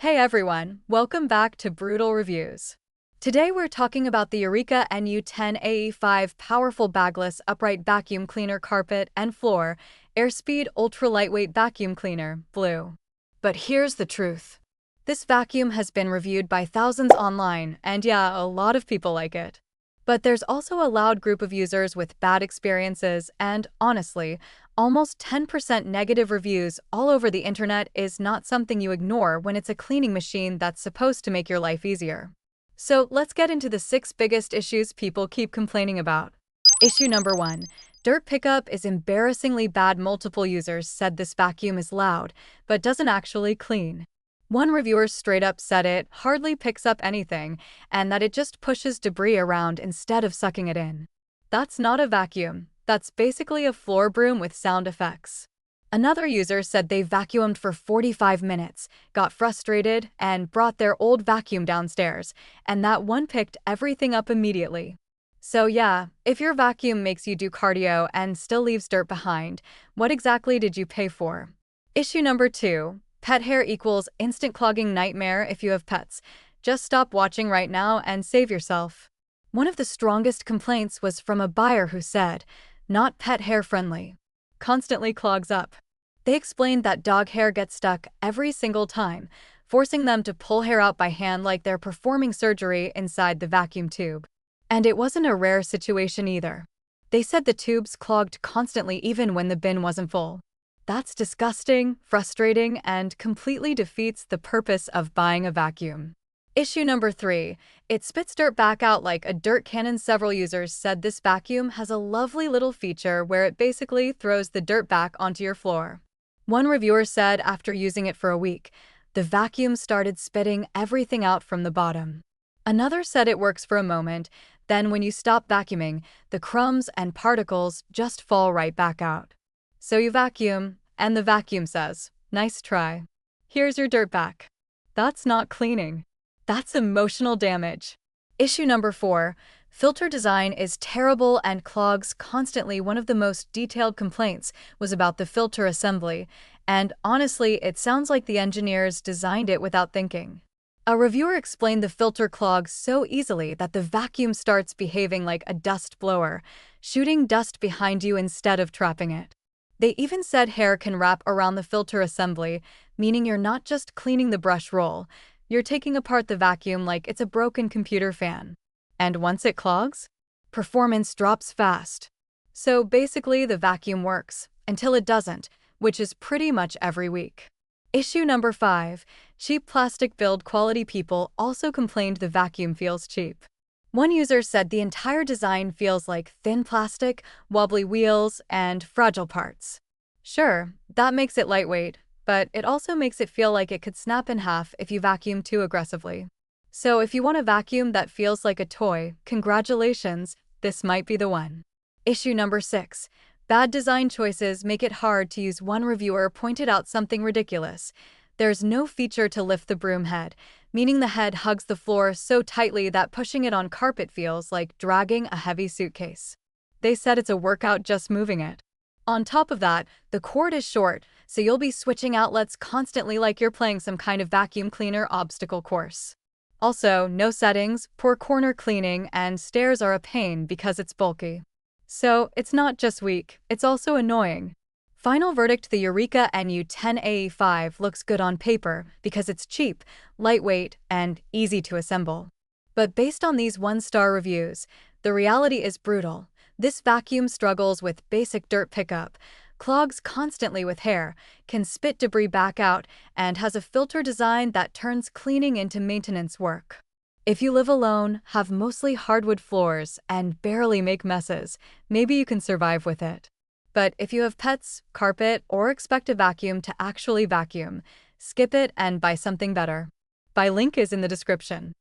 Hey everyone, welcome back to Brutal Reviews. Today we're talking about the Eureka NEU10AE5 powerful bagless upright vacuum cleaner carpet and floor, AirSpeed ultra lightweight vacuum cleaner, blue. But here's the truth. This vacuum has been reviewed by thousands online, and yeah, a lot of people like it. But there's also a loud group of users with bad experiences and, honestly, almost 10% negative reviews all over the internet is not something you ignore when it's a cleaning machine that's supposed to make your life easier. So let's get into the 6 biggest issues people keep complaining about. Issue number 1. Dirt pickup is embarrassingly bad. Multiple users said this vacuum is loud, but doesn't actually clean. One reviewer straight up said it hardly picks up anything, and that it just pushes debris around instead of sucking it in. That's not a vacuum. That's basically a floor broom with sound effects. Another user said they vacuumed for 45 minutes, got frustrated, and brought their old vacuum downstairs, and that one picked everything up immediately. So yeah, if your vacuum makes you do cardio and still leaves dirt behind, what exactly did you pay for? Issue number 2. Pet hair equals instant clogging nightmare if you have pets. Just stop watching right now and save yourself. One of the strongest complaints was from a buyer who said, "Not pet hair friendly. Constantly clogs up." They explained that dog hair gets stuck every single time, forcing them to pull hair out by hand like they're performing surgery inside the vacuum tube. And it wasn't a rare situation either. They said the tubes clogged constantly even when the bin wasn't full. That's disgusting, frustrating, and completely defeats the purpose of buying a vacuum. Issue number 3. It spits dirt back out like a dirt cannon. Several users said this vacuum has a lovely little feature where it basically throws the dirt back onto your floor. One reviewer said after using it for a week, the vacuum started spitting everything out from the bottom. Another said it works for a moment, then when you stop vacuuming, the crumbs and particles just fall right back out. So you vacuum, and the vacuum says, "Nice try. Here's your dirt back." That's not cleaning. That's emotional damage. Issue number 4. Filter design is terrible and clogs constantly. One of the most detailed complaints was about the filter assembly, and honestly, it sounds like the engineers designed it without thinking. A reviewer explained the filter clogs so easily that the vacuum starts behaving like a dust blower, shooting dust behind you instead of trapping it. They even said hair can wrap around the filter assembly, meaning you're not just cleaning the brush roll, you're taking apart the vacuum like it's a broken computer fan. And once it clogs, performance drops fast. So basically the vacuum works, until it doesn't, which is pretty much every week. Issue number 5. Cheap plastic build quality. People also complained the vacuum feels cheap. One user said the entire design feels like thin plastic, wobbly wheels, and fragile parts. Sure, that makes it lightweight, but it also makes it feel like it could snap in half if you vacuum too aggressively. So if you want a vacuum that feels like a toy, congratulations, this might be the one. Issue number 6. Bad design choices make it hard to use. One reviewer pointed out something ridiculous. There's no feature to lift the broom head, meaning the head hugs the floor so tightly that pushing it on carpet feels like dragging a heavy suitcase. They said it's a workout just moving it. On top of that, the cord is short, so you'll be switching outlets constantly like you're playing some kind of vacuum cleaner obstacle course. Also, no settings, poor corner cleaning, and stairs are a pain because it's bulky. So, it's not just weak, it's also annoying. Final verdict: the Eureka NEU10AE5 looks good on paper because it's cheap, lightweight, and easy to assemble. But based on these 1-star reviews, the reality is brutal. This vacuum struggles with basic dirt pickup, clogs constantly with hair, can spit debris back out, and has a filter design that turns cleaning into maintenance work. If you live alone, have mostly hardwood floors, and barely make messes, maybe you can survive with it. But if you have pets, carpet, or expect a vacuum to actually vacuum, skip it and buy something better. Buy link is in the description.